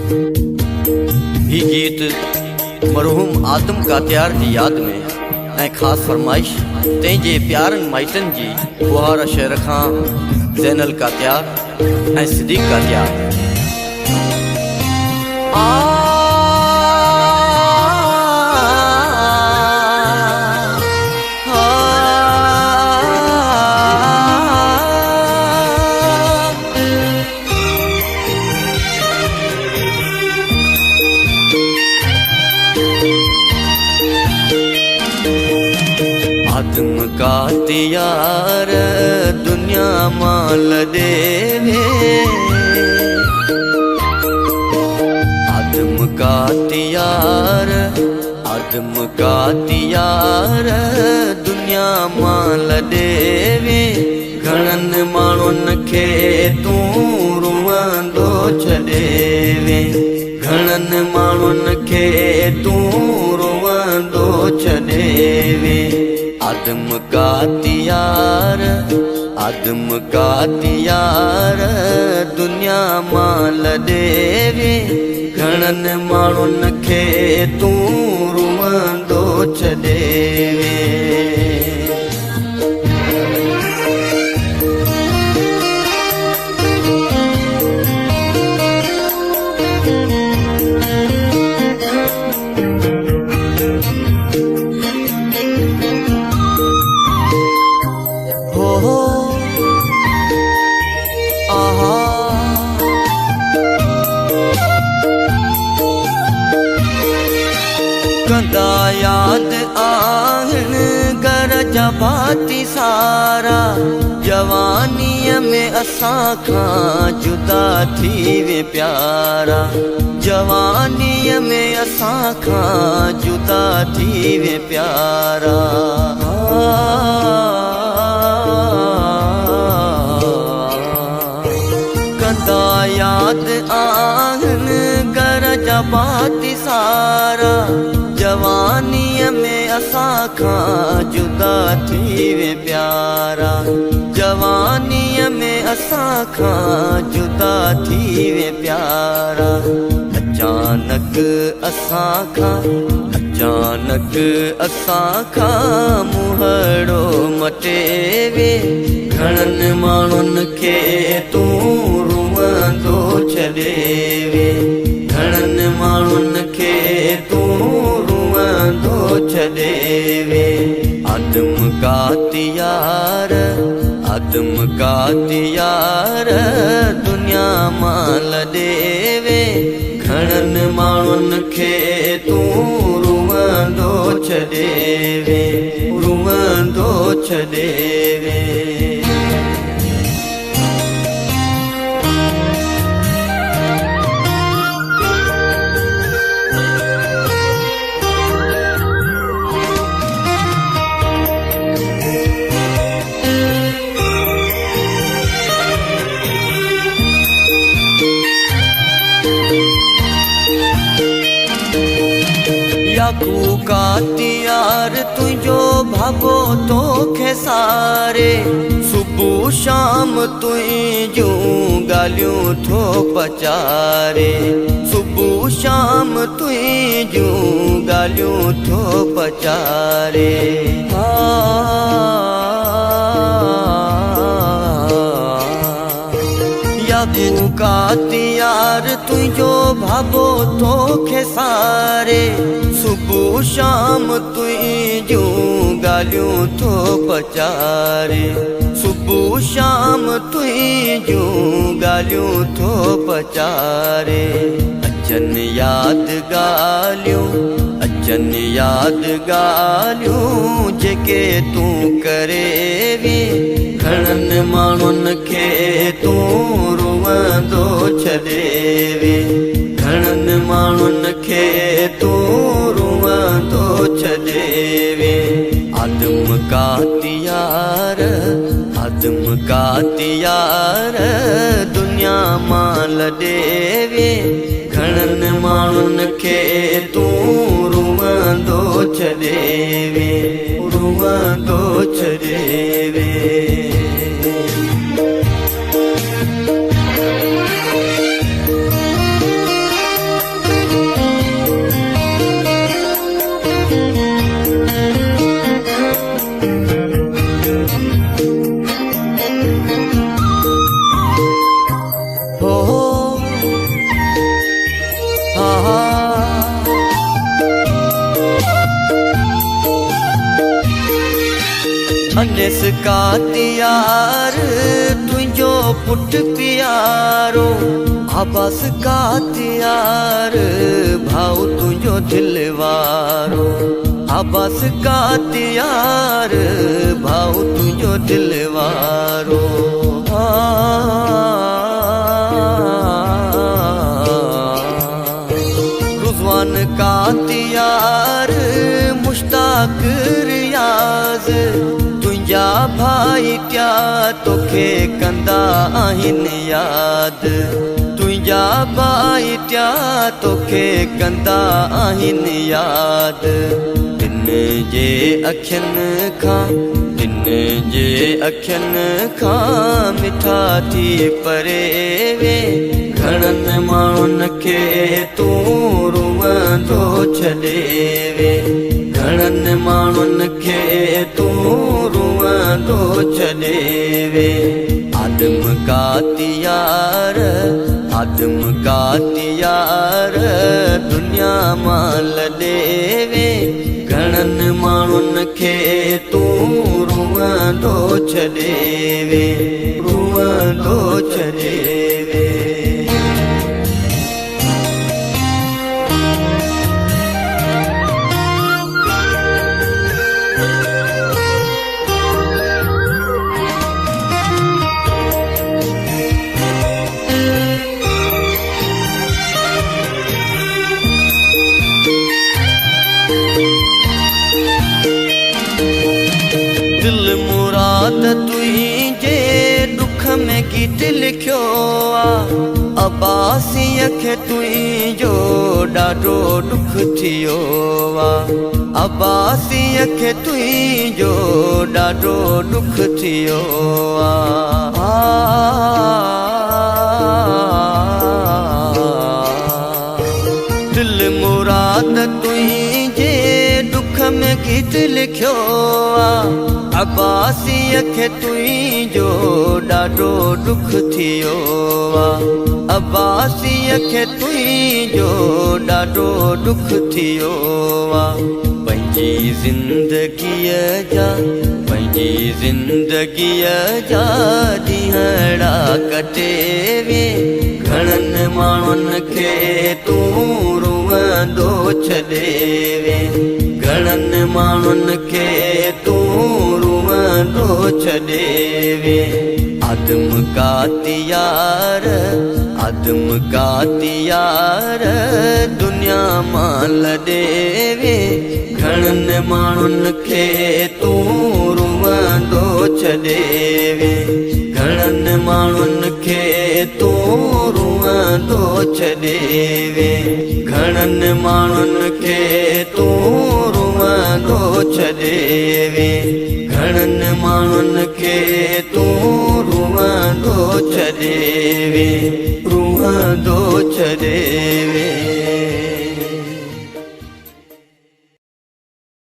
ही गीत मरहूम आदम कात्यार जी याद में ऐं ख़ास फरमाइश तंहिंजे प्यारनि माइटनि जी बुहार शेर खां ज़ैनल कात्यार ऐं सिद्दीक़ कात्यार। आदम कात्यार दुनिया माल देवे, आदम कात्यार दुनिया माल देवे। घणनि माण्हुनि खे तूं रुअंदो छॾेवे, घणनि माण्हुनि खे तूं रुअंदो छॾेवे। आदम कात्यार दुनिया माल देवे। घणनि माण्हुनि खे तूं रुअंदो छॾेवे। कंदा याद आहिनि घर जा भाती सारा, जवानीअ में असां खां जुदा थी वे प्यारा, जवानीअ में असां खां जुदा थी वे प्यारा। कंदा याद आहिनि घर जा भाती सारा, जवानीअ में असां खां जुदा थी वे प्यारा, जवानीअ में असां खां जुदा थी वे प्यारा। अचानक असां खां मुहड़ो मटेवे। घणनि माण्हुनि खे तूं रुअंदो छॾेवे, घणनि माण्हुनि खे तूं रुअंदो छॾेवे। आदम कात्यार दुनिया माल देवे। घणनि माण्हुनि खे तूं रुअंदो छॾेवे, रुअंदो छॾेवे। याकू कात्यार तुझो भागो तोखे सारे, सुबुह शाम तुझियूं ॻाल्हियूं थो पचारे, सुबुह शाम तुझियूं ॻाल्हियूं थो पचारे। याकू कात्यार तुझो भागो तोखे सारे, सुबुह शाम तुझियूं ॻाल्हियूं थो पचारे, सुबुह शाम तुझियूं ॻाल्हियूं थो पचारे। अचनि याद ॻाल्हियूं जेके तूं करेवी। घणनि माण्हुनि खे तूं रुअंदो छॾेवे, घणनि माण्हुनि खे तूं रुअंदो छॾेवे। आदम कात्यार दुनिया माल देवे। घणनि माण्हुनि खे तूं रुअंदो छॾेवे, रुअंदो छॾेवे। अनिस कातियार तुझो पुट प्यारो अब्बास कातियार भाऊ तुझो दिलवारो अब्बास कातियार भाऊ तुझो दिलवारो रुज़वान कातियार मुश्ताक रियाज़ तुझा भाई क्या तोखे कंदा आहिनि याद तुझा भाई क्या तोखे कंदा आहिनि याद दिन जे अखियुनि खां दिन जे अखियुनि खां मिठा थी परे वे घणनि माण्हुनि खे तूं रुअंदो छॾे वे घणनि माण्हुनि खे तूं रुअंदो छॾे वे आदम कातियार दुनिया मां लॾे वे घणनि माण्हुनि खे तूं रुअंदो छॾे वे रुअंदो छॾे वे दिल मुराद तुझे दुख में गीत लिखियो अब्बासीअ खे तुझो ॾाढो दुख थियो अब्बासीअ खे तुझो ॾाढो दुख थियो दिल मुराद तुझे दुख में गीत लिखियो अब्बासीअ खे तुझो ॾाढो दुख थियो अब्बासीअ खे तुझो ॾाढो दुख थियो पंहिंजी ज़िंदगीअ जा ॾींहड़ा कटे वे घणनि माण्हुनि खे तूं रुअंदो छॾे वे घणनि माण्हुनि खे तूं रुअंदो छॾे वे आदम कातियार दुनिया मां लॾे वे घणनि माण्हुनि खे तूं रुअंदो छॾे वे घणनि माण्हुनि खे तूं रुअंदो छॾे वे घणनि माण्हुनि खे तूं रुअंदो छॾे वे घणनि माण्हुनि खे तूं रुअंदो छॾे वे रुअंदो छॾे वे